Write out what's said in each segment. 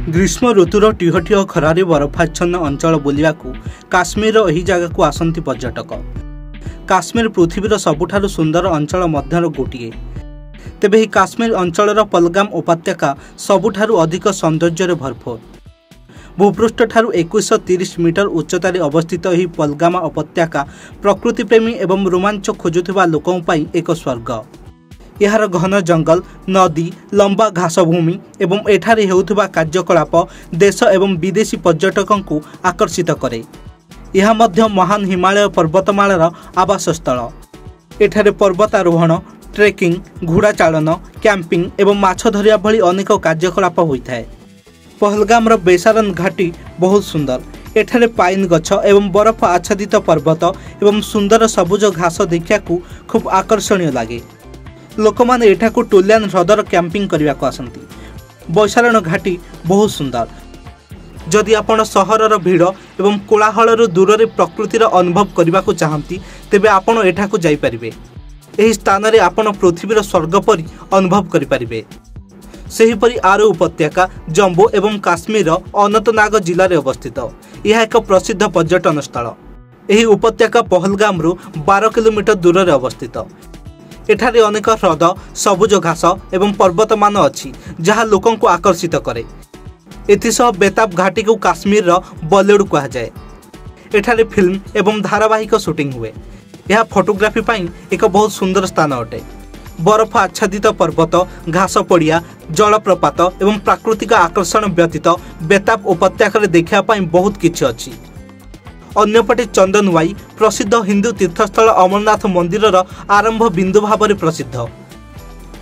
ग्रीष्म ऋतुर टिहटिह खरारे बरफाच्छन्न अंचल बुलिबाकू काश्मीर एही जगह आसंती पर्यटक। काश्मीर पृथ्वीर सबुठारु सुंदर अंचल मध्यर गोटिए। तेबे ही काश्मीर अंचलर पहलगाम उपत्यका सबुठारु अधिक सौंदर्य भरपूर। भूपृष्ठ ठारू 2130 मीटर उच्चतार अवस्थित यह पहलगाम उपत्यका प्रकृति प्रेमी एवं रोमांच खोजुथिबा लोकों पई एक स्वर्ग। यार घन जंगल, नदी, लंबा घासभूमि एवं एठारे हेउथिबा कार्यकलाप देश एवं विदेशी पर्यटकों को आकर्षित करे। यह मध्य महान हिमालय पर्वतमालार आवासस्थल। एठारे पर्वतारोहण, ट्रेकिंग, घोड़ा चालन, कैंपिंग एवं माछ धरिया भली अनेक कार्यकलाप होता है। पहलगामर बेसारन घाटी बहुत सुंदर। एठारे पाइन गछ एवं बरफ आच्छादित पर्वत एवं सुंदर सबुज घास देखा खूब आकर्षणीय लगे। लोक मैंने एठाकू टोलियान ह्रदर कैंपिंग करने को आसती। बैसारण घाटी बहुत सुंदर। जदि आपण सहरर भीड़ एवं कोलाहल दूर रे प्रकृतिर अनुभव करने को चाहती तेबे आपण एठाकू जाई परिबे। एही स्थान रे आपण पृथ्वीर स्वर्ग परि अनुभव करि परिबे। सेहीपरि आरो उपत्यका जम्मू एवं काश्मीर अनंतनाग जिले में अवस्थित। यह एक प्रसिद्ध पर्यटन स्थल। एही उपत्यका पहलगाम रु 12 किलोमीटर दूर रे अवस्थित। एठारे अनेक ह्रद, सबुज घास एवं पर्वतमान अच्छी जहाँ लोकों को आकर्षित करे। एथिसह बेताब घाटी को काश्मीर बॉलीवुड कहा जाए। एठारे फिल्म एवं धारावाहिक शूटिंग हुए। यह फोटोग्राफी पाई एक बहुत सुंदर स्थान अटे। बरफ आच्छादित पर्वत, घास पड़िया, जलप्रपात एवं प्राकृतिक आकर्षण व्यतीत बेताब उपत्यका देखा बहुत किछि अछि। अन्यपटे चंदनवाई प्रसिद्ध हिंदू तीर्थस्थल अमरनाथ मंदिरर आरंभ बिंदु भाव में प्रसिद्ध।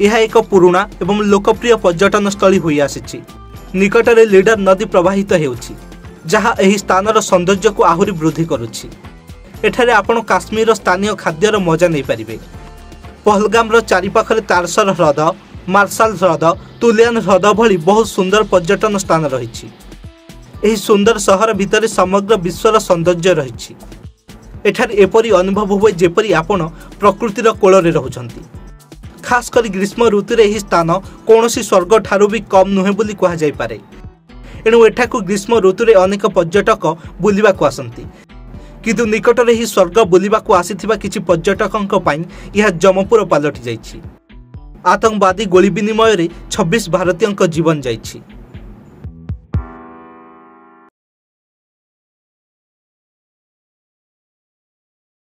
यह एक पुराना एवं लोकप्रिय पर्यटन स्थली होई आसिछि। निकटरे लीडर नदी प्रवाहित हेउछि जहाँ एही स्थानर सौंदर्य को आहुरी वृद्धि करुछि। एठारे आपण काश्मीर स्थानीय खाद्यर मजा नहीं पारिबे। पहलगामर चारिपाखरे तारसर ह्रद, मार्शाल ह्रद, तुलियान ह्रद भली बहुत सुंदर पर्यटन स्थान रहिछि। एही सुंदर सहर भितर समग्र विश्वर सौंदर्य रही। एठारे एपरी अनुभव हुए जेपरी आपण प्रकृतिर कोଳରେ रहुछंती। खास करी ग्रीष्म ऋतुरे एही स्थान कौनसी स्वर्ग ठारू भी कम नुहे बोली कहा जाय पारे। एणु एठाकू ग्रीष्म ऋतुरे अनेक पर्यटक बुलिबाकू आसंती। किंतु निकटरे ही स्वर्ग बुलिबाकू आसिथिबा किछि पर्यटकंक पई यह जमपुर पालटि जाइछि। आतंकवादी गोली विनिमय 26 भारतीयों जीवन जाइछि।